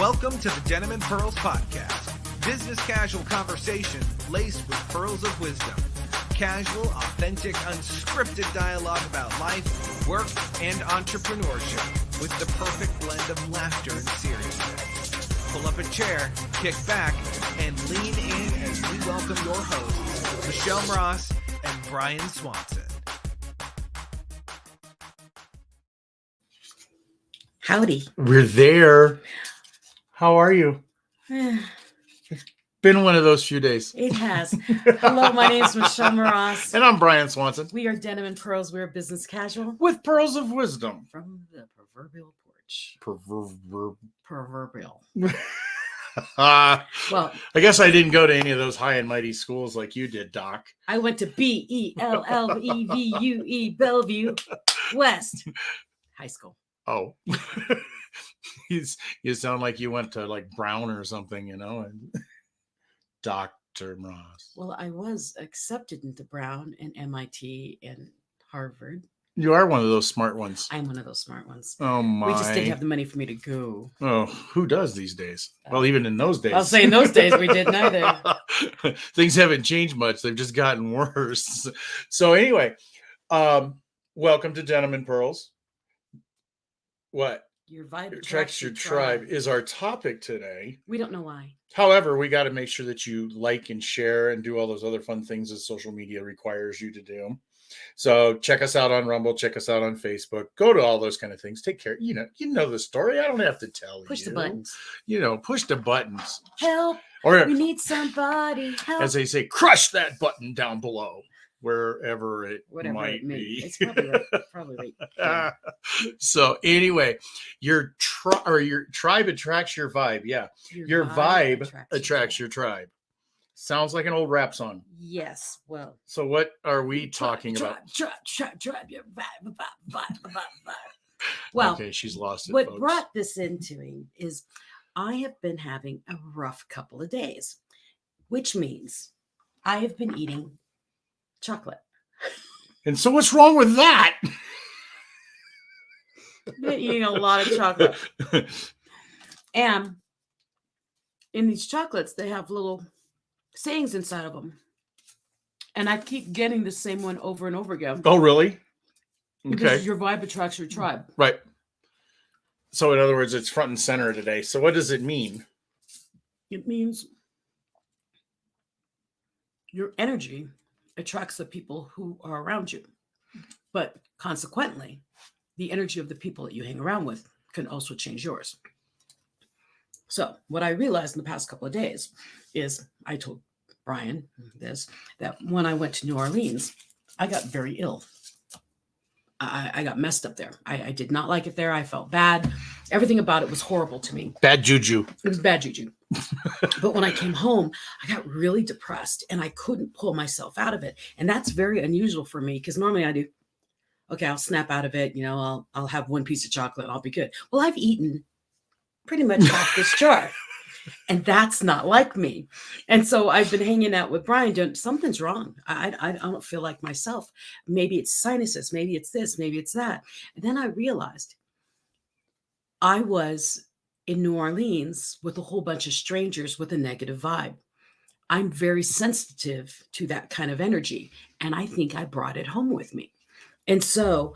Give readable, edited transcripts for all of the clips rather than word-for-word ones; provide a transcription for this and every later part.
Welcome to the Denim and Pearls podcast. Business casual conversation laced with pearls of wisdom. Casual, authentic, unscripted dialogue about life, work, and entrepreneurship with the perfect blend of laughter and seriousness. Pull up a chair, kick back, and lean in as we welcome your hosts, Michelle Ross and Brian Swanson. Howdy. We're there. How are you? It's been one of those few days. It has. Hello, my name is Michelle Ross. And I'm Brian Swanson. We are Denim and Pearls. We're business casual. With pearls of wisdom. From the proverbial porch. Proverbial. Well, I guess I didn't go to any of those high and mighty schools like you did, Doc. I went to BELLEVUE, Bellevue West High School. Oh. You sound like you went to like Brown or something, you know, and Dr. Ross. Well, I was accepted into Brown and MIT and Harvard. You are one of those smart ones. I'm one of those smart ones. Oh, my. We just didn't have the money for me to go. Oh, who does these days? Well, even in those days. I'll say in those days we didn't either. Things haven't changed much. They've just gotten worse. So anyway, welcome to Denim and Pearls. What? Your vibe attracts your tribe is our topic today. We don't know why. However, we got to make sure that you like and share and do all those other fun things that social media requires you to do. So check us out on Rumble, check us out on Facebook, go to all those kind of things. Take care. You know the story. I don't have to tell you. Push the buttons. Push the buttons. Help. Or we need somebody. Help. As they say, crush that button down below. Wherever it might it may be. It's probably right. Probably right. Yeah. So anyway, your tribe attracts your vibe. Yeah. Your vibe attracts your tribe. Sounds like an old rap song. Yes. Well. So what are we talking about? Tribe, your vibe. Well, okay, she's lost it. What folks. brought this into me is I have been having a rough couple of days, which means I have been eating chocolate. And so what's wrong with that? I've been eating a lot of chocolate. And in these chocolates, they have little sayings inside of them. And I keep getting the same one over and over again. Oh, really? Because Okay. your vibe attracts your tribe. Right. So in other words, it's front and center today. So what does it mean? It means your energy attracts the people who are around you. But consequently, the energy of the people that you hang around with can also change yours. So what I realized in the past couple of days is I told Brian this, that when I went to New Orleans, I got very ill. I got messed up there. I did not like it there. I felt bad. Everything about it was horrible to me. Bad juju. It was bad juju. But when I came home, I got really depressed and I couldn't pull myself out of it. And that's very unusual for me because normally I do, okay, I'll snap out of it. You know, I'll have one piece of chocolate and I'll be good. Well, I've eaten pretty much half this jar. And that's not like me. And so I've been hanging out with Brian doing something's wrong. I don't feel like myself. Maybe it's sinuses. Maybe it's this. Maybe it's that. And then I realized I was in New Orleans with a whole bunch of strangers with a negative vibe. I'm very sensitive to that kind of energy. And I think I brought it home with me. And so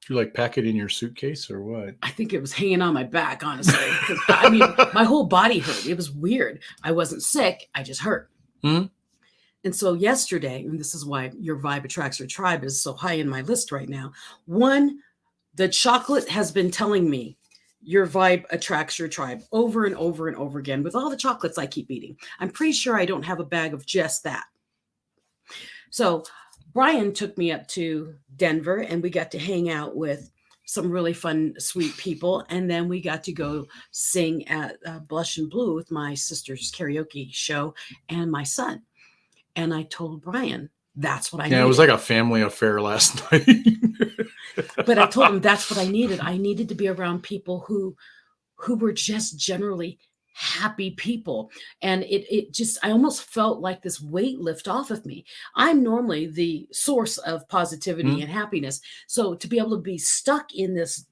You like pack it in your suitcase or what? I think it was hanging on my back, honestly. I mean, my whole body hurt. It was weird. I wasn't sick. I just hurt. Mm-hmm. And so yesterday, and this is why your vibe attracts your tribe is so high in my list right now. One, the chocolate has been telling me your vibe attracts your tribe over and over and over again with all the chocolates I keep eating. I'm pretty sure I don't have a bag of just that. So Brian took me up to Denver and we got to hang out with some really fun, sweet people. And then we got to go sing at Blush and Blue with my sister's karaoke show and my son. And I told Brian, that's what I needed. Yeah, it was like a family affair last night. But I told him that's what I needed. I needed to be around people who were just generally happy people. And it just, I almost felt like this weight lift off of me. I'm normally the source of positivity and happiness. So to be able to be stuck in this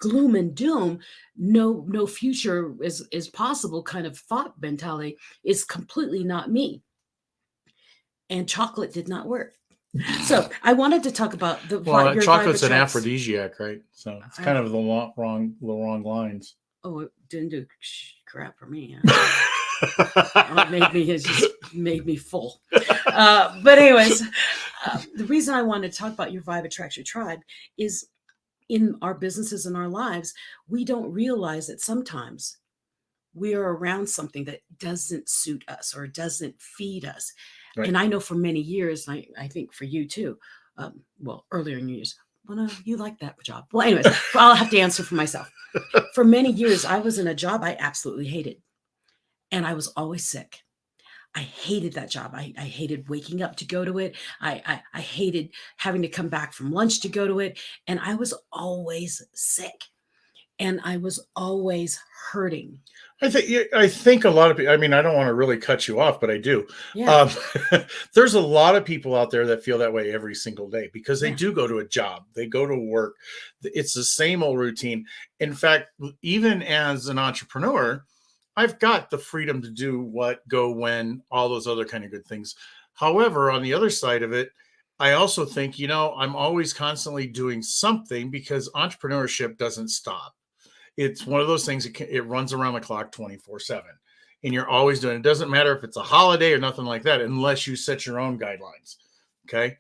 gloom and doom, no future is possible kind of thought mentality is completely not me. And chocolate did not work. So I wanted to talk about your chocolate's Vibe an attracts- aphrodisiac, right? So it's kind of the wrong lines. Oh, it didn't do crap for me. It just made me full. But anyways, the reason I wanted to talk about your Vibe attracts your tribe is in our businesses and our lives, we don't realize that sometimes we are around something that doesn't suit us or doesn't feed us. Right. And I know for many years, and I think for you too, earlier in years, well, no, you like that job. Well, anyways, I'll have to answer for myself. For many years, I was in a job I absolutely hated. And I was always sick. I hated that job. I hated waking up to go to it. I hated having to come back from lunch to go to it. And I was always sick. And I was always hurting. I think a lot of people, I mean, I don't want to really cut you off, but I do. Yeah. There's a lot of people out there that feel that way every single day because they do go to a job. They go to work. It's the same old routine. In fact, even as an entrepreneur, I've got the freedom to do what, go, when, all those other kind of good things. However, on the other side of it, I also think, I'm always constantly doing something because entrepreneurship doesn't stop. It's one of those things, it runs around the clock 24/7. And you're always doing it. It doesn't matter if it's a holiday or nothing like that, unless you set your own guidelines. Okay.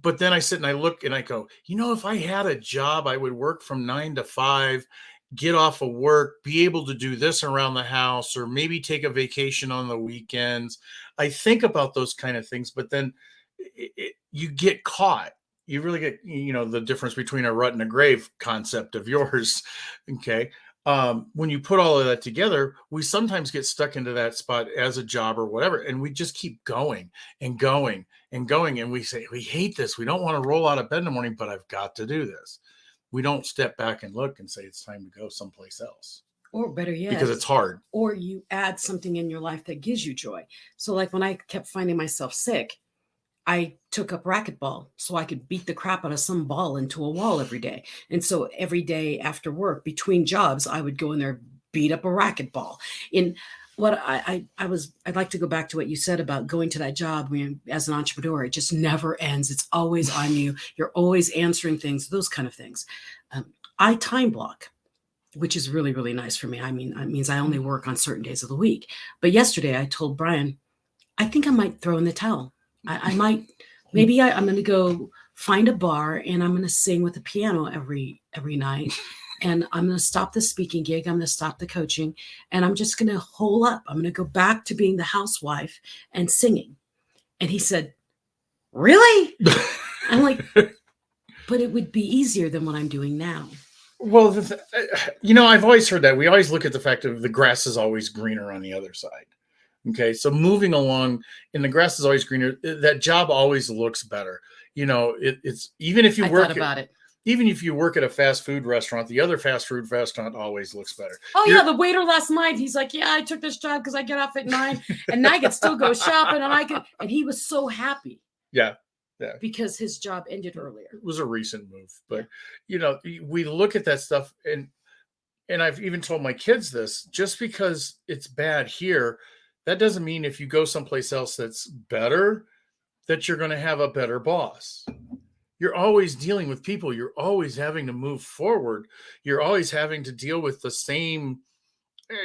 But then I sit and I look and I go, if I had a job, I would work from 9 to 5, get off of work, be able to do this around the house, or maybe take a vacation on the weekends. I think about those kind of things, but then you get caught. You really get, the difference between a rut and a grave concept of yours. Okay. When you put all of that together, we sometimes get stuck into that spot as a job or whatever. And we just keep going and going and going. And we say, we hate this. We don't want to roll out of bed in the morning, but I've got to do this. We don't step back and look and say, it's time to go someplace else. Or better yet, because it's hard. Or you add something in your life that gives you joy. So like when I kept finding myself sick, I took up racquetball so I could beat the crap out of some ball into a wall every day. And so every day after work, between jobs, I would go in there, beat up a racquetball. In what I'd like to go back to what you said about going to that job when, as an entrepreneur, it just never ends. It's always on you. You're always answering things, those kind of things. I time block, which is really, really nice for me. I mean, it means I only work on certain days of the week. But yesterday I told Brian, I think I might throw in the towel. I might, maybe I'm going to go find a bar and I'm going to sing with the piano every night. And I'm going to stop the speaking gig. I'm going to stop the coaching and I'm just going to hole up. I'm going to go back to being the housewife and singing. And he said, really? I'm like, but it would be easier than what I'm doing now. Well, I've always heard that. We always look at the fact of the grass is always greener on the other side. Okay, so moving along, and the grass is always greener. That job always looks better. It's even if you even if you work at a fast food restaurant, the other fast food restaurant always looks better. Oh yeah, the waiter last night, he's like, "Yeah, I took this job because I get off at 9, and I can still go shopping, and he was so happy." Yeah. Because his job ended earlier. It was a recent move, but we look at that stuff, and I've even told my kids this: just because it's bad here, that doesn't mean if you go someplace else that's better, that you're going to have a better boss. You're always dealing with people. You're always having to move forward. You're always having to deal with the same,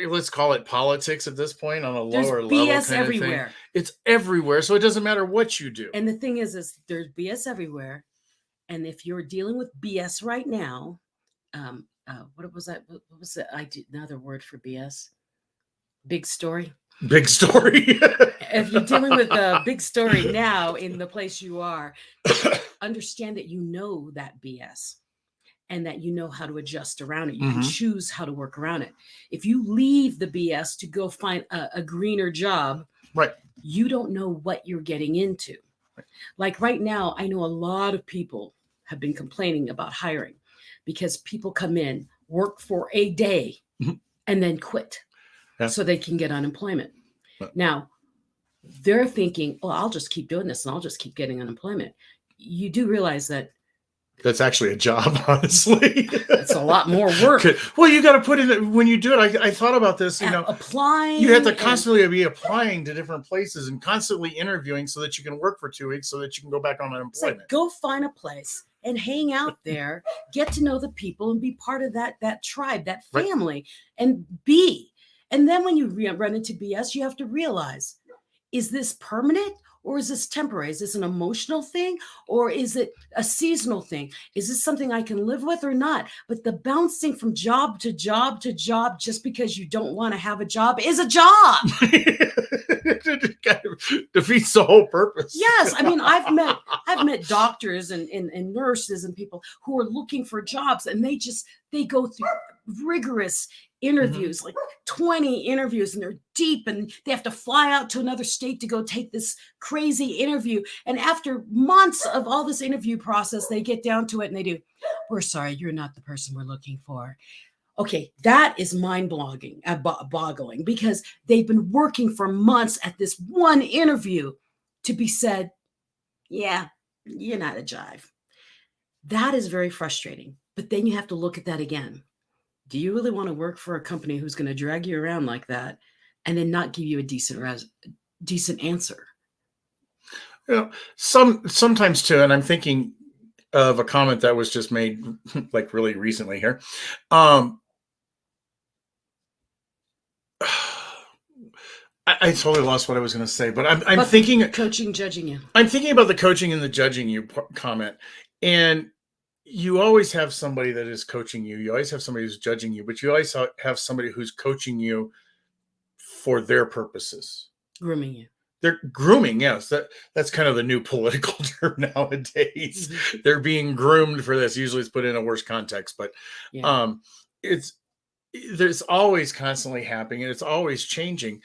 let's call it politics at this point on a lower level. There's BS everywhere. It's everywhere. So it doesn't matter what you do. And the thing is there's BS everywhere. And if you're dealing with BS right now, what was that? What was it? Another word for BS? Big story. Big story. If you're dealing with a big story now in the place you are, understand that you know that BS and that you know how to adjust around it. You can choose how to work around it. If you leave the BS to go find a greener job, right, you don't know what you're getting into. Right. Like right now, I know a lot of people have been complaining about hiring because people come in, work for a day, and then quit. Yeah. So they can get unemployment. Right. Now, they're thinking, well, I'll just keep doing this and I'll just keep getting unemployment. You do realize that That's actually a job, honestly. It's a lot more work. Well, you got to put in when you do it. I thought about this. Applying. You have to constantly be applying to different places and constantly interviewing so that you can work for 2 weeks so that you can go back on unemployment. Go find a place and hang out there, get to know the people, and be part of that tribe, that family, and be. And then when you run into BS, you have to realize, is this permanent? Or is this temporary? Is this an emotional thing? Or is it a seasonal thing? Is this something I can live with or not? But the bouncing from job to job to job just because you don't want to have a job is a job. It kind of defeats the whole purpose. Yes. I mean, I've met doctors and nurses and people who are looking for jobs, and they go through rigorous interviews, like 20 interviews, and they're deep, and they have to fly out to another state to go take this crazy interview. And after months of all this interview process, they get down to it and they do, we're sorry, you're not the person we're looking for. Okay, that is mind-boggling, because they've been working for months at this one interview to be said, yeah, you're not a jive. That is very frustrating. But then you have to look at that again. Do you really want to work for a company who's going to drag you around like that and then not give you a decent answer? Sometimes too, and I'm thinking of a comment that was just made like really recently here. I totally lost what I was going to say, but I'm thinking coaching, judging you. I'm thinking about the coaching and the judging you comment, and you always have somebody that is coaching you. You always have somebody who's judging you, but you always have somebody who's coaching you for their purposes. Grooming you. They're grooming. Yes. That's kind of the new political term nowadays. Mm-hmm. They're being groomed for this. Usually it's put in a worse context, but there's always constantly happening and it's always changing.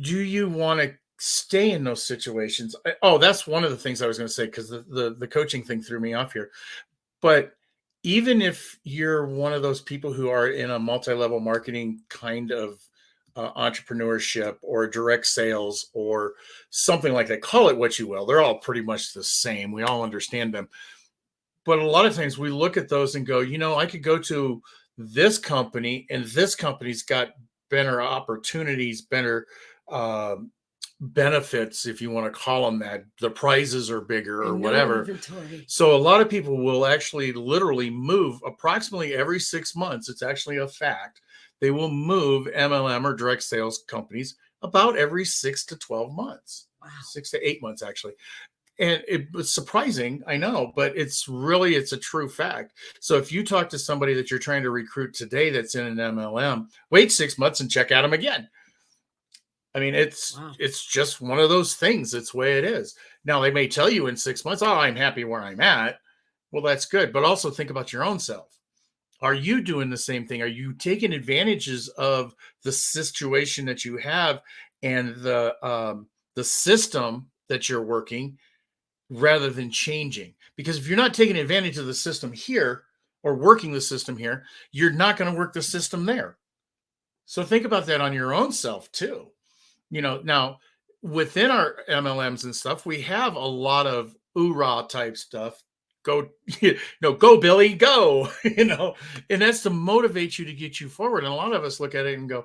Do you want to stay in those situations? That's one of the things I was going to say, because the coaching thing threw me off here. But even if you're one of those people who are in a multi-level marketing kind of entrepreneurship or direct sales or something like that, call it what you will, they're all pretty much the same. We all understand them. But a lot of times we look at those and go, I could go to this company and this company's got better opportunities, better benefits, if you want to call them that. The prizes are bigger or whatever. Inventory. So a lot of people will actually literally move approximately every 6 months. It's actually a fact. They will move MLM or direct sales companies about every 6 to 12 months. Wow. 6 to 8 months, actually. And it was surprising, I know, but it's a true fact. So if you talk to somebody that you're trying to recruit today that's in an MLM, wait 6 months and check out them again. I mean, it's just one of those things. It's the way it is. Now, they may tell you in 6 months, I'm happy where I'm at. Well, that's good. But also think about your own self. Are you doing the same thing? Are you taking advantages of the situation that you have and the system that you're working rather than changing? Because if you're not taking advantage of the system here or working the system here, you're not going to work the system there. So think about that on your own self too. Now within our MLMs and stuff, we have a lot of oorah type stuff. Go, go Billy, go, and that's to motivate you to get you forward. And a lot of us look at it and go,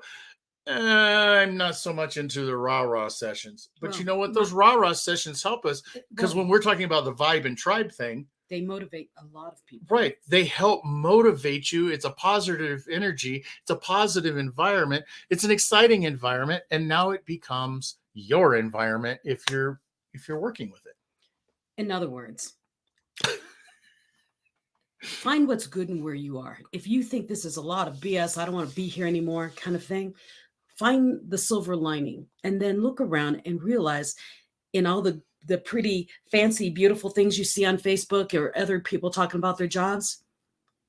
I'm not so much into the rah-rah sessions. But you know what? Those rah-rah sessions help us, because when we're talking about the vibe and tribe thing, they motivate a lot of people. Right. They help motivate you. It's a positive energy. It's a positive environment. It's an exciting environment. And now it becomes your environment if you're working with it. In other words, find what's good in where you are. If you think this is a lot of BS, I don't want to be here anymore kind of thing, find the silver lining and then look around and realize in all the pretty fancy, beautiful things you see on Facebook or other people talking about their jobs,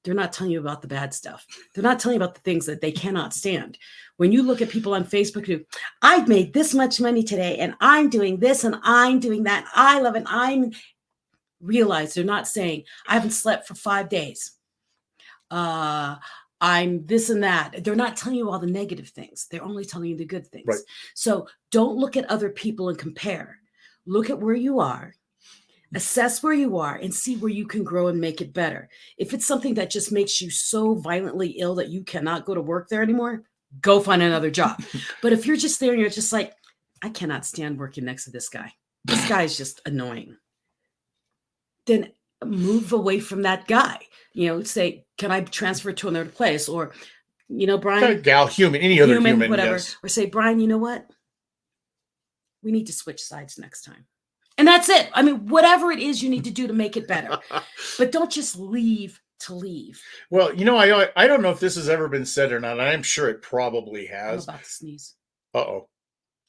they're not telling you about the bad stuff. They're not telling you about the things that they cannot stand. When you look at people on Facebook who, I've made this much money today and I'm doing this and I'm doing that. I love it. Realize they're not saying, I haven't slept for 5 days. I'm this and that. They're not telling you all the negative things. They're only telling you the good things. Right. So don't look at other people and compare. Look at where you are. Assess where you are and see where you can grow and make it better. If it's something that just makes you so violently ill that you cannot go to work there anymore, go find another job. But if you're just there and you're just like, I cannot stand working next to this guy. This guy is just annoying. Then move away from that guy. Say, can I transfer to another place? Or, Brian. Gal, human, any other human, whatever. yes. Or say, Brian, you know what? We need to switch sides next time. And that's it. I mean, whatever it is you need to do to make it better. But don't just leave to leave. Well, I don't know if this has ever been said or not. I'm sure it probably has. I'm about to sneeze. Uh-oh.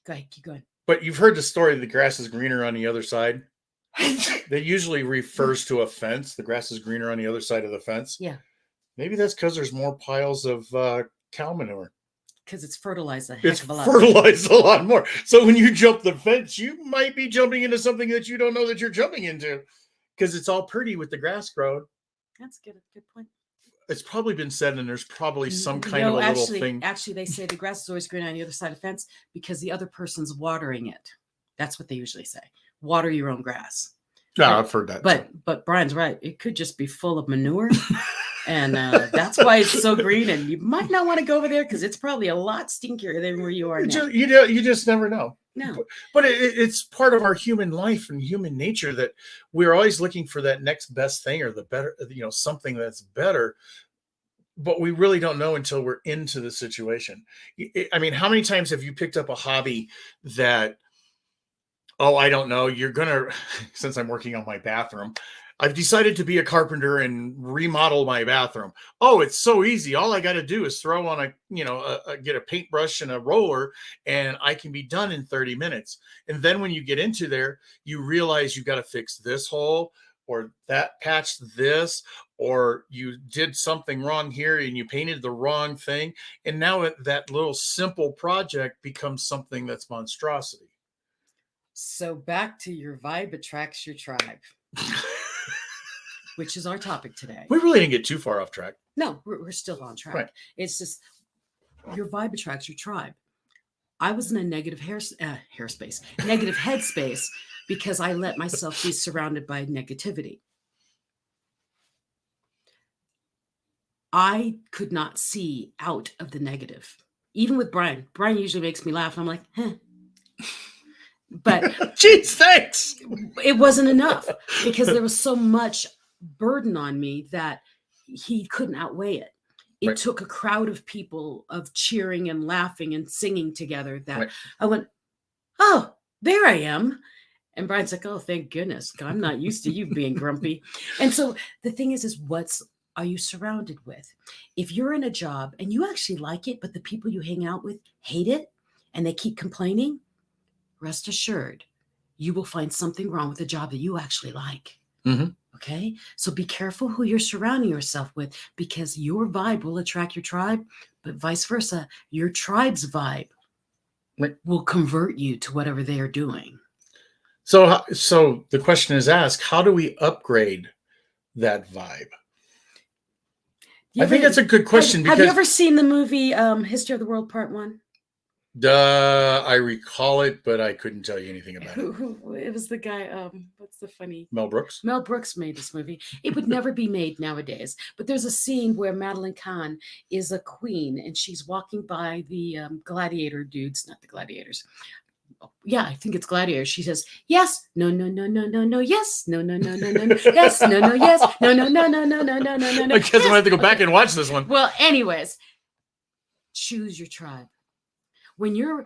Go ahead, keep going. But you've heard the story, the grass is greener on the other side. That usually refers to a fence. The grass is greener on the other side of the fence. Yeah. Maybe that's because there's more piles of cow manure. Because it's fertilized a heck It's of a lot. fertilized a lot more. So when you jump the fence, you might be jumping into something that you don't know that you're jumping into, because it's all pretty with the grass growing. That's good. Good point. It's probably been said, and there's probably some kind of a little thing. Actually, they say the grass is always greener on the other side of the fence because the other person's watering it. That's what they usually say. Water your own grass. Yeah, I've heard that. But Brian's right. It could just be full of manure. And that's why it's so green. And you might not want to go over there because it's probably a lot stinkier than where you are now. You just never know. No. But it's part of our human life and human nature that we're always looking for that next best thing or the better, something that's better. But we really don't know until we're into the situation. I mean, how many times have you picked up a hobby that, I don't know, since I'm working on my bathroom, I've decided to be a carpenter and remodel my bathroom. Oh, it's so easy. All I got to do is throw on get a paintbrush and a roller, and I can be done in 30 minutes. And then when you get into there, you realize you got to fix this hole or that patch this, or you did something wrong here and you painted the wrong thing. And now that little simple project becomes something that's monstrosity. So back to your vibe attracts your tribe. Which is our topic today. We really didn't get too far off track. No, we're still on track. Right. It's just your vibe attracts your tribe. I was in a negative negative headspace because I let myself be surrounded by negativity. I could not see out of the negative. Even with Brian. Brian usually makes me laugh. I'm like, But geez, thanks. It wasn't enough because there was so much burden on me that he couldn't outweigh it. It took a crowd of people of cheering and laughing and singing together that I went, oh, there I am. And Brian's like, oh, thank goodness. I'm not used to you being grumpy. And so the thing is what are you surrounded with? If you're in a job and you actually like it, but the people you hang out with hate it and they keep complaining, rest assured, you will find something wrong with the job that you actually like. Mm-hmm. Okay. So be careful who you're surrounding yourself with because your vibe will attract your tribe, but vice versa. Your tribe's vibe will convert you to whatever they are doing. So the question is asked, how do we upgrade that vibe? I think that's a good question. Have you ever seen the movie History of the World Part 1? I recall it, but I couldn't tell you anything about it. It was the guy, what's the funny? Mel Brooks? Mel Brooks made this movie. It would never be made nowadays. But there's a scene where Madeline Kahn is a queen and she's walking by the gladiator dudes, not the gladiators. Yeah, I think it's gladiators. She says, yes, no, no, no, no, no, no, yes, no, no, no, no, no, no, yes, no, no, yes, no, no, no, no, no, no, no, no, no. I guess I'm gonna have to go back and watch this one. Well, anyways, choose your tribe. When you're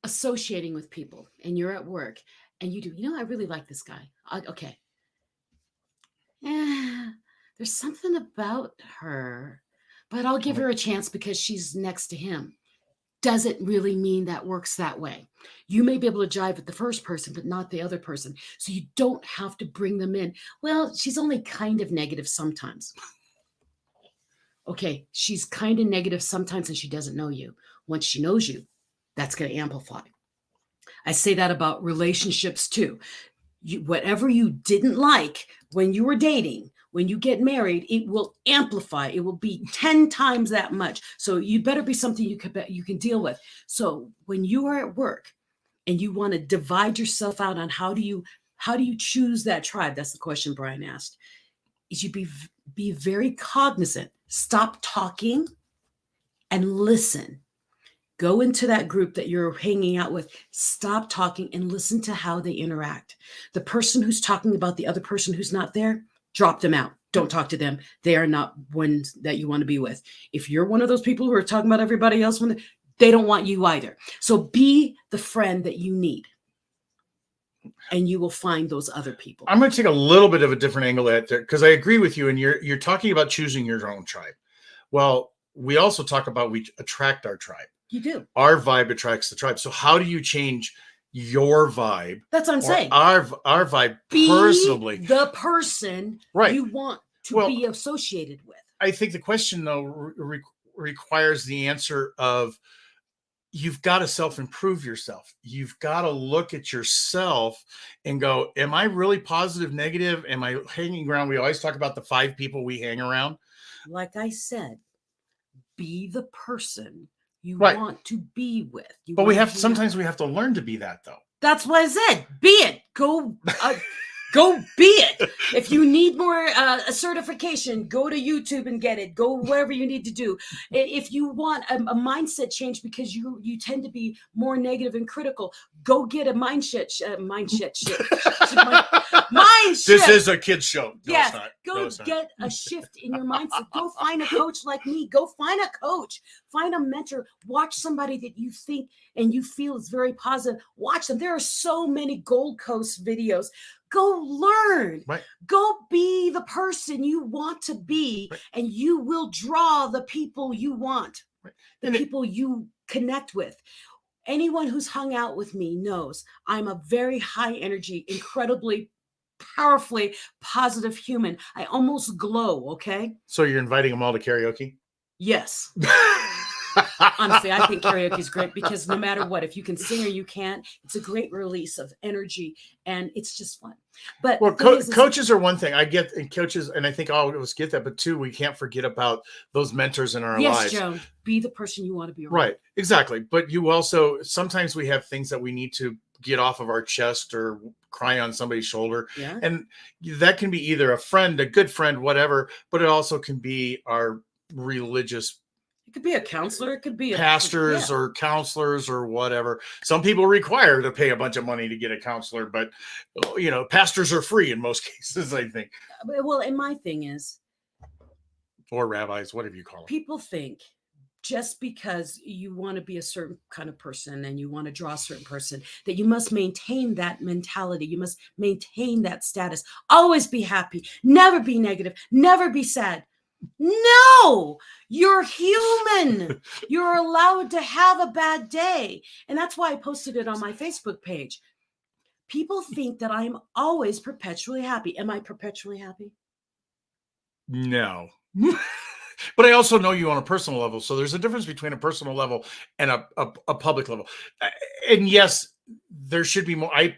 associating with people and you're at work and you do, I really like this guy. Okay. There's something about her, but I'll give her a chance because she's next to him. Doesn't really mean that works that way. You may be able to jive with the first person, but not the other person. So you don't have to bring them in. Well, she's only kind of negative sometimes. Okay, she's kind of negative sometimes and she doesn't know you. Once she knows you, that's going to amplify. I say that about relationships too. Whatever you didn't like when you were dating, when you get married, it will amplify. It will be 10 times that much. So you better be something you can deal with. So when you are at work and you want to divide yourself out on how How do you choose that tribe? That's the question Brian asked. Is you be very cognizant. Stop talking and listen. Go into that group that you're hanging out with. Stop talking and listen to how they interact. The person who's talking about the other person who's not there, drop them out. Don't talk to them. They are not ones that you want to be with. If you're one of those people who are talking about everybody else, they don't want you either. So be the friend that you need, and you will find those other people. I'm going to take a little bit of a different angle at it, because I agree with you. And you're talking about choosing your own tribe. Well, we also talk about we attract our tribe. You do. Our vibe attracts the tribe. So how do you change your vibe? That's what I'm saying. Our vibe be personally. The person you want to be associated with. I think the question, though, requires the answer of, you've got to self-improve yourself. You've got to look at yourself and go, am I really positive, negative? Am I hanging around? We always talk about the 5 people we hang around. Like I said, be the person you want to be with. But sometimes we have to learn to be that, though. That's what I said. Be it. Go be it. If you need more a certification, go to YouTube and get it. Go wherever you need to do. If you want a mindset change because you tend to be more negative and critical, go get a mind shift. This is a kid's show. No, yes. It's not. Go get a shift in your mindset. Go find a coach like me. Go find a coach. Find a mentor. Watch somebody that you think and you feel is very positive. Watch them. There are so many Gold Coast videos. Go learn. Right. Go be the person you want to be, and you will draw the people you want, the people you connect with. Anyone who's hung out with me knows I'm a very high energy, incredibly powerfully positive human. I almost glow. Okay. So you're inviting them all to karaoke? Yes. Honestly, I think karaoke is great because no matter what, if you can sing or you can't, it's a great release of energy and it's just fun. But coaches are one thing. I get coaches, and I think all of us get that. But 2, we can't forget about those mentors in our lives. Yes, Joan, be the person you want to be around. Right, exactly. But you also, sometimes we have things that we need to get off of our chest or cry on somebody's shoulder. Yeah. And that can be either a friend, a good friend, whatever, but it also can be our religious. It could be a counselor. It could be pastors or counselors or whatever. Some people require to pay a bunch of money to get a counselor, but pastors are free in most cases, I think. Well, and my thing is, or rabbis, whatever you call them. People think just because you want to be a certain kind of person and you want to draw a certain person, that you must maintain that mentality. You must maintain that status. Always be happy. Never be negative. Never be sad. No, you're human. You're allowed to have a bad day. And that's why I posted it on my Facebook page. People think that I'm always perpetually happy. Am I perpetually happy? No. But I also know you on a personal level. So there's a difference between a personal level and a public level. And yes, there should be more. I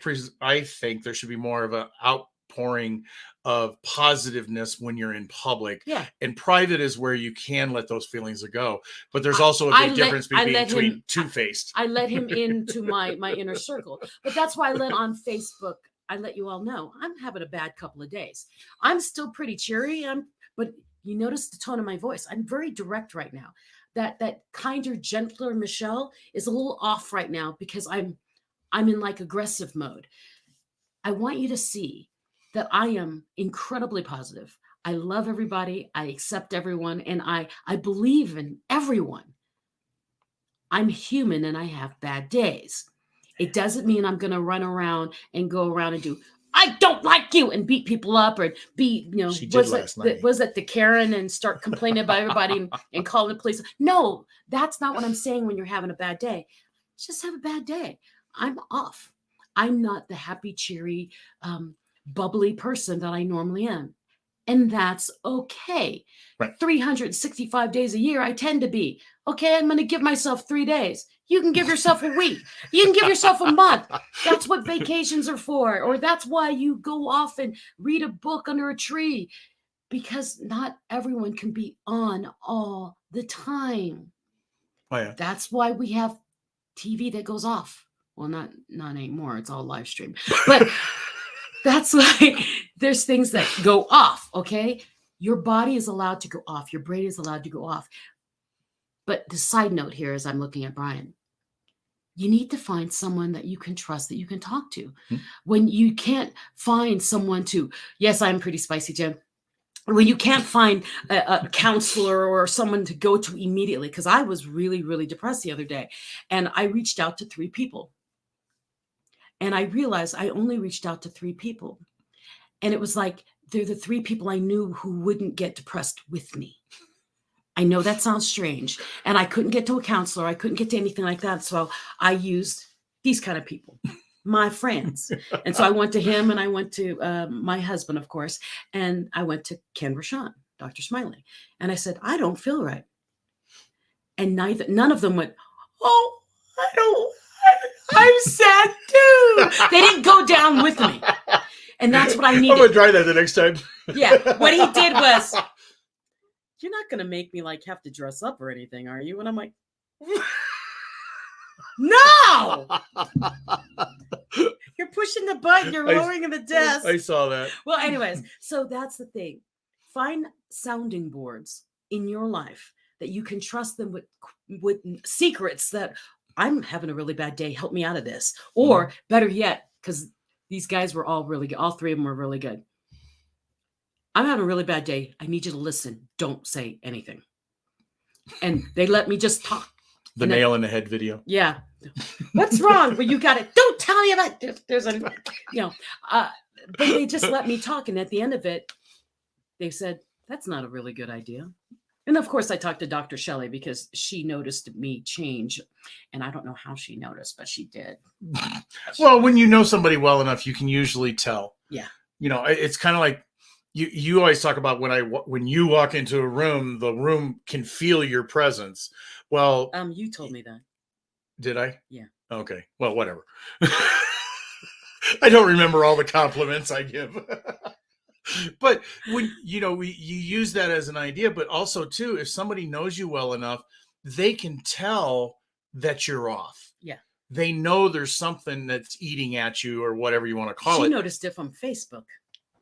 think there should be more of an outpouring of positiveness when you're in public. Yeah. And private is where you can let those feelings go. But there's also a big difference between two-faced. I let him into my inner circle. But that's why I let on Facebook, I let you all know I'm having a bad couple of days. I'm still pretty cheery. But you notice the tone of my voice. I'm very direct right now. That kinder, gentler Michelle is a little off right now because I'm in like aggressive mode. I want you to see that I am incredibly positive. I love everybody. I accept everyone. And I believe in everyone. I'm human and I have bad days. It doesn't mean I'm going to run around and go around and do, I don't like you, and beat people up or be, was that the Karen and start complaining about everybody and call the police. No, that's not what I'm saying when you're having a bad day. Just have a bad day. I'm off. I'm not the happy, cheery, bubbly person that I normally am. And that's okay. Right. 365 days a year, I tend to be. Okay, I'm going to give myself 3 days. You can give yourself a week. You can give yourself a month. That's what vacations are for. Or that's why you go off and read a book under a tree. Because not everyone can be on all the time. Oh, yeah. That's why we have TV that goes off. Well, not anymore. It's all live stream. But That's why there's things that go off. Okay. Your body is allowed to go off. Your brain is allowed to go off. But the side note here, as I'm looking at Brian, you need to find someone that you can trust, that you can talk to. When you can't find someone to, yes, I'm pretty spicy, Jim. When you can't find a counselor or someone to go to immediately, because I was really, really depressed the other day, and I reached out to 3 people. And I realized I only reached out to 3 people. And it was like, they're the 3 people I knew who wouldn't get depressed with me. I know that sounds strange. And I couldn't get to a counselor. I couldn't get to anything like that. So I used these kind of people, my friends. And so I went to him, and I went to my husband, of course. And I went to Ken Rashawn, Dr. Smiley. And I said, I don't feel right. And none of them went, oh, I'm sad too. They didn't go down with me. And that's what I needed. I'm going to try that the next time. Yeah. What he did was, you're not going to make me like have to dress up or anything, are you? And I'm like, no. You're pushing the button. You're lowering the desk. I saw that. Well, anyways, so that's the thing. Find sounding boards in your life that you can trust them with secrets that I'm having a really bad day. Help me out of this. Or better yet, because these guys were all really good. All 3 of them were really good. I'm having a really bad day. I need you to listen. Don't say anything. And they let me just talk. The nail in the head video. Yeah. What's wrong? Well, you got it. Don't tell me about it. There's a, but they just let me talk. And at the end of it, they said, that's not a really good idea. And of course, I talked to Dr. Shelley because she noticed me change. And I don't know how she noticed, but she did. Well, when you know somebody well enough, you can usually tell. Yeah. It's kind of like you always talk about when you walk into a room, the room can feel your presence. Well, you told me that. Did I? Yeah. Okay. Well, whatever. I don't remember all the compliments I give. But when you use that as an idea, but also too, if somebody knows you well enough, they can tell that you're off. Yeah. They know there's something that's eating at you or whatever you want to call it. She noticed it from Facebook.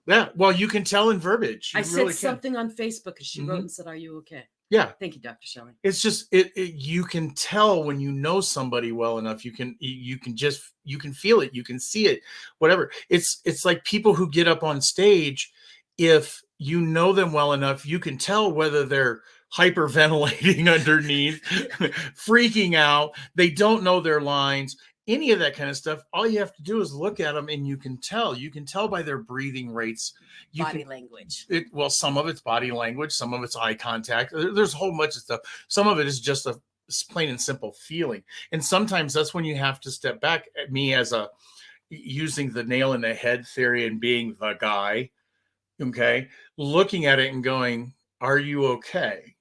Yeah. Well, you can tell in verbiage. I said something on Facebook and she wrote and said, are you okay? Yeah. Thank you, Dr. Shelley. It's just you can tell when you know somebody well enough. You can feel it. You can see it, whatever. It's like people who get up on stage. If you know them well enough, you can tell whether they're hyperventilating underneath, freaking out. They don't know their lines, any of that kind of stuff. All you have to do is look at them and you can tell. You can tell by their breathing rates. Body language. Well, some of it's body language. Some of it's eye contact. There's a whole bunch of stuff. Some of it is just a plain and simple feeling. And sometimes that's when you have to step back. At me as using the nail in the head theory and being the guy. Okay, looking at it and going, are you okay?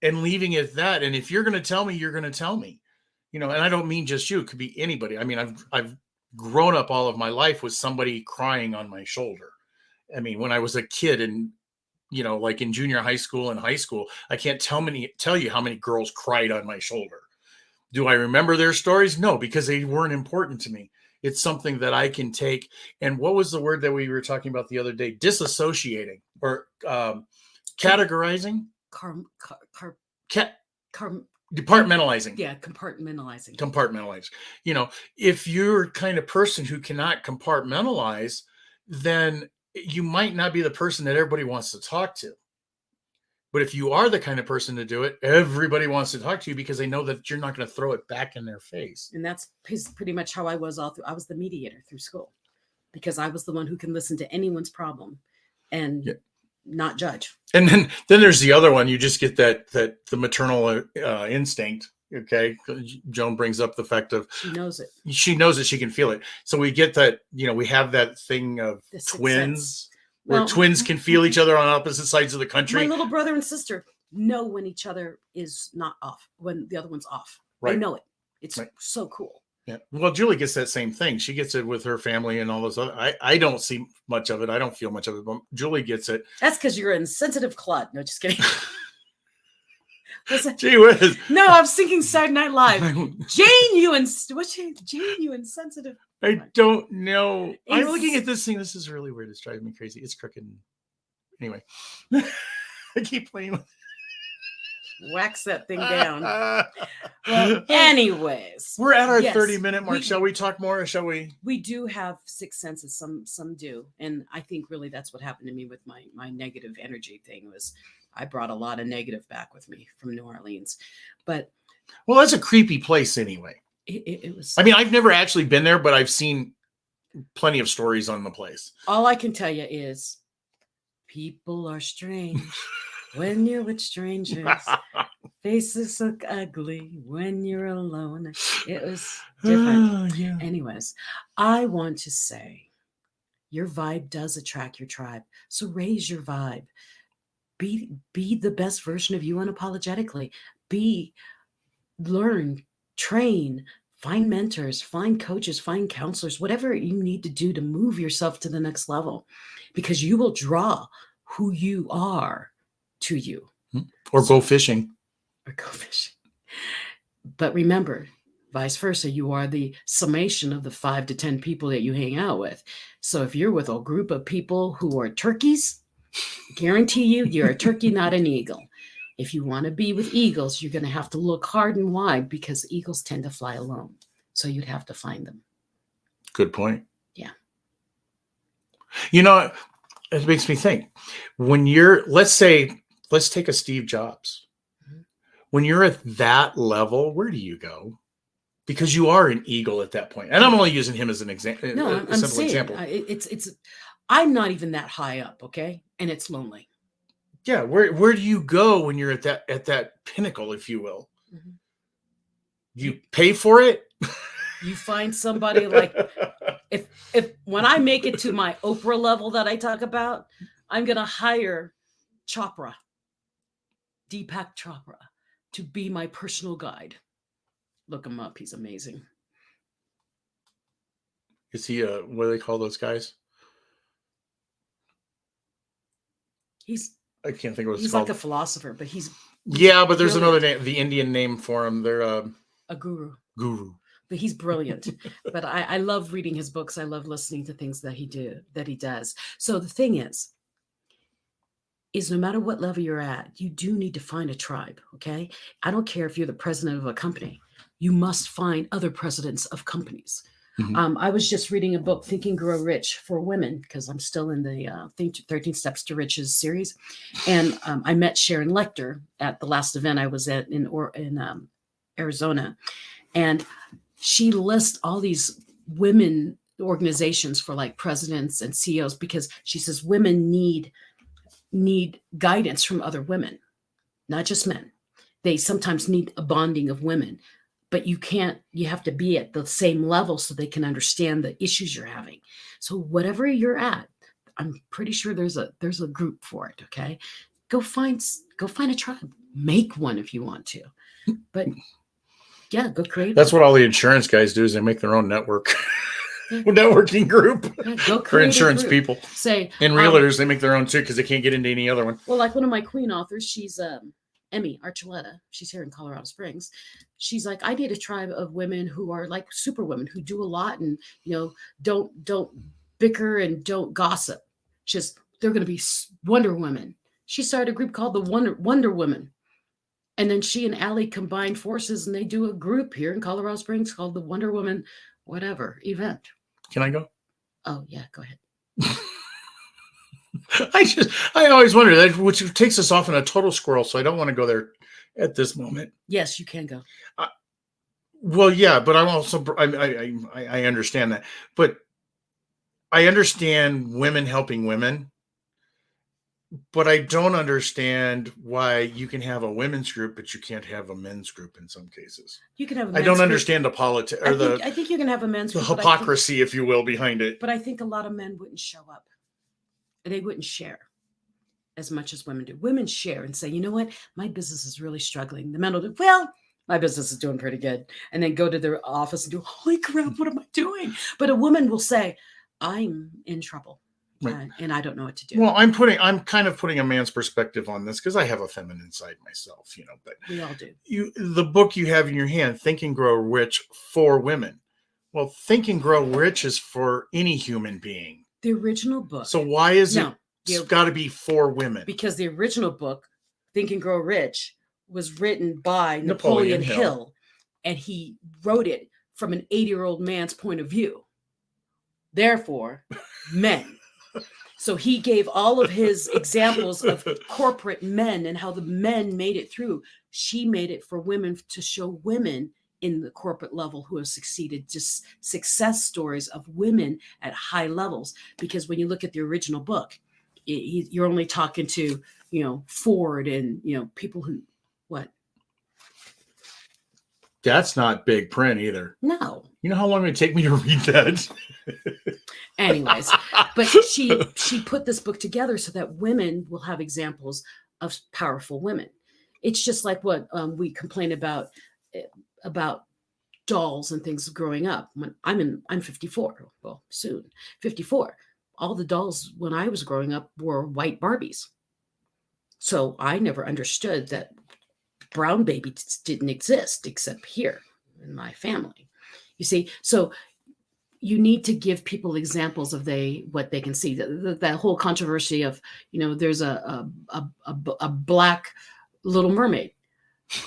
And leaving it at that. And if you're going to tell me, you're going to tell me, and I don't mean just you, it could be anybody. I mean, I've grown up all of my life with somebody crying on my shoulder. I mean, when I was a kid and, like in junior high school and high school, I can't tell you how many girls cried on my shoulder. Do I remember their stories? No, because they weren't important to me. It's something that I can take. And what was the word that we were talking about the other day? Disassociating or categorizing? Departmentalizing. Yeah, compartmentalizing. Compartmentalize. If you're kind of person who cannot compartmentalize, then you might not be the person that everybody wants to talk to. But if you are the kind of person to do it, everybody wants to talk to you because they know that you're not going to throw it back in their face. And that's pretty much how I was all through. I was the mediator through school because I was the one who can listen to anyone's problem and not judge. And then there's the other one. You just get that the maternal instinct. Okay. Joan brings up the fact of she knows it. She knows it. She can feel it. So we get that, we have that thing of twins. Where twins can feel each other on opposite sides of the country. My little brother and sister know when each other is not off, when the other one's off. Right. They know it. It's so cool. Yeah. Well, Julie gets that same thing. She gets it with her family and all those other. I don't see much of it. I don't feel much of it, but Julie gets it. That's because you're an insensitive clod. No, just kidding. Gee whiz. No, I'm thinking Saturday Night Live. Jane, you insensitive. I don't know. I'm It's- looking at this thing. This is really weird. It's driving me crazy. It's crooked. Anyway, I keep playing with Wax that thing down. Well, anyways, we're at our yes, 30-minute mark. we- Shall we talk more or shall we? we do have six senses. Some do, and I think really that's what happened to me with my negative energy thing. Was I brought a lot of negative back with me from New Orleans, but Well, that's a creepy place anyway. it was. I mean, I've never actually been there, but I've seen plenty of stories on the place. All I can tell you is, people are strange when you're with strangers. Faces look ugly when you're alone. It was different. Yeah. Anyways, I want to say your vibe does attract your tribe. So raise your vibe. Be the best version of you unapologetically. Learn, train, find mentors, find coaches, find counselors, whatever you need to do to move yourself to the next level, because you will draw who you are to you. Or go fishing. Or go fishing. But remember, vice versa, you are the summation of the 5 to 10 people that you hang out with. So if you're with a group of people who are turkeys, guarantee you're a turkey, not an eagle. If you want to be with eagles, you're going to have to look hard and wide, because eagles tend to fly alone. So you'd have to find them. Good point. Yeah. You know, it makes me think, when let's take a Steve Jobs. Mhm. When you're at that level, where do you go? Because you are an eagle at that point. And I'm only using him as an example. No, I'm simple saying example. I'm not even that high up, okay? And it's lonely. Yeah, where do you go when you're at that pinnacle, if you will? Mhm. You pay for it? You find somebody like, if when I make it to my Oprah level that I talk about, I'm going to hire Chopra, Deepak Chopra, to be my personal guide. Look him up. He's amazing. Is he what do they call those guys? I can't think of what it's called. Like a philosopher, but he's yeah, but there's brilliant. another name, the Indian name for him. They're A guru. guru. But he's brilliant. But I love reading his books. I love listening to things that he does. So the thing is no matter what level you're at, you do need to find a tribe. Okay. I don't care if you're the president of a company. You must find other presidents of companies. Mhm. I was just reading a book, Think and Grow Rich, for women, because I'm still in the 13 Steps to Riches series. And I met Sharon Lecter at the last event I was at in Arizona. And she lists all these women organizations for like presidents and CEOs, because she says women need guidance from other women, not just men. They sometimes need a bonding of women. But you have to be at the same level so they can understand the issues you're having. So whatever you're at, I'm pretty sure there's a group for it. Okay. Go find a tribe, make one if you want to, but yeah, go create. That's what all the insurance guys do, is they make their own network. Yeah. Networking group. Yeah, go For create a insurance group. people. Say, And realtors, they make their own too, because they can't get into any other one. well, like one of my queen authors, she's Emmy Archuleta. She's here in Colorado Springs. She's like, I need a tribe of women who are like super women, who do a lot and, don't bicker and don't gossip. They're going to be Wonder Women. She started a group called the Wonder Women. And then she and Allie combined forces, and they do a group here in Colorado Springs called the Wonder Woman whatever event. Can I go? Oh yeah, go ahead. I always wonder that, which takes us off in a total squirrel. So I don't want to go there at this moment. Yes, you can go. Well, yeah, but I'm also, I understand that, but I understand women helping women, but I don't understand why you can have a women's group, but you can't have a men's group in some cases. You can have. I don't understand the politics or I think you can have a men's the group, hypocrisy, if you will, behind it. But I think a lot of men wouldn't show up. They wouldn't share as much as women do. Women share and say, you know what? My business is really struggling. The men will do, well, my business is doing pretty good. And then go to their office and do, holy crap, what am I doing? But a woman will say, I'm in trouble. Right. And I don't know what to do. Well, I'm kind of putting a man's perspective on this because I have a feminine side myself, but we all do. The book you have in your hand, Think and Grow Rich for Women. Well, Think and Grow Rich is for any human being. The original book. So why is No, it's got to be for women? Because the original book, Think and Grow Rich, was written by Napoleon Hill, and he wrote it from an 80-year-old man's point of view. Therefore, men. So he gave all of his examples of corporate men and how the men made it through. She made it for women to show women in the corporate level who have succeeded, just success stories of women at high levels. Because when you look at the original book, you're only talking to, Ford and, people who, what? That's not big print either. No. You know how long it would take me to read that? Anyways, but she put this book together so that women will have examples of powerful women. It's just like what we complain about dolls and things growing up. When I'm 54, well, soon 54. All the dolls when I was growing up were white Barbies. So I never understood that brown babies didn't exist except here in my family. You see, so you need to give people examples of what they can see. That whole controversy of, there's a black Little Mermaid.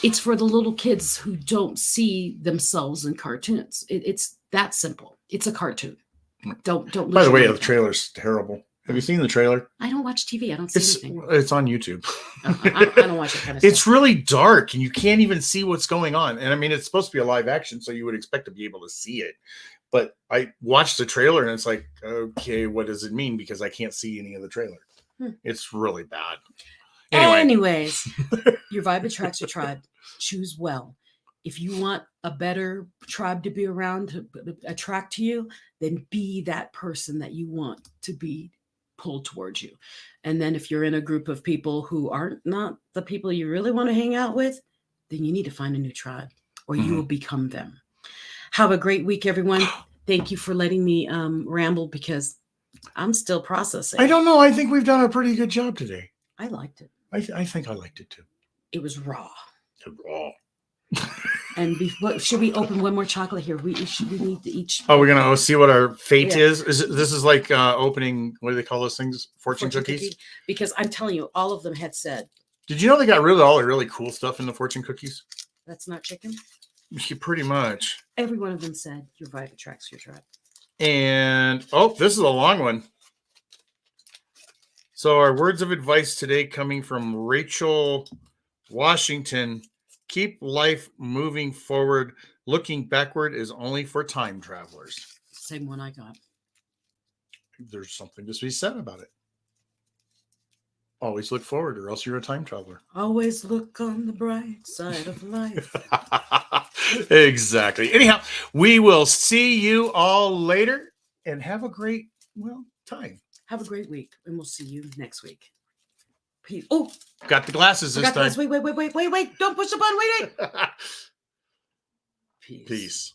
It's for the little kids who don't see themselves in cartoons. It's that simple. It's a cartoon. Don't. By the way, the trailer's terrible. Have you seen the trailer? I don't watch TV. I don't see anything. It's on YouTube. I don't watch that kind of stuff. It's really dark, and you can't even see what's going on. And I mean, it's supposed to be a live action, so you would expect to be able to see it. But I watched the trailer, and it's like, okay, what does it mean? Because I can't see any of the trailer. It's really bad. Anyways, your vibe attracts your tribe. Choose well. If you want a better tribe to be around, to attract to you, then be that person that you want to be pulled towards you. And then if you're in a group of people who aren't not the people you really want to hang out with, then you need to find a new tribe, or you will become them. Have a great week, everyone. Thank you for letting me ramble, because I'm still processing. I don't know. I think we've done a pretty good job today. I liked it. I think I liked it too. It was raw. Raw. And should we open one more chocolate here? We need to each. Oh, we're gonna see what our fate is. This is like opening? What do they call those things? Fortune cookies. Cookie. Because I'm telling you, all of them had said. Did you know they got rid of all the really cool stuff in the fortune cookies? That's not chicken. Pretty much. Every one of them said your vibe attracts your tribe. And this is a long one. So our words of advice today coming from Rachel Washington. Keep life moving forward. Looking backward is only for time travelers. Same one I got. There's something to be said about it. Always look forward, or else you're a time traveler. Always look on the bright side of life. Exactly. Anyhow, we will see you all later, and have a great, time. Have a great week, and we'll see you next week. Peace. Oh, got the glasses this time. Wait. Don't push the button. Wait. Peace. Peace.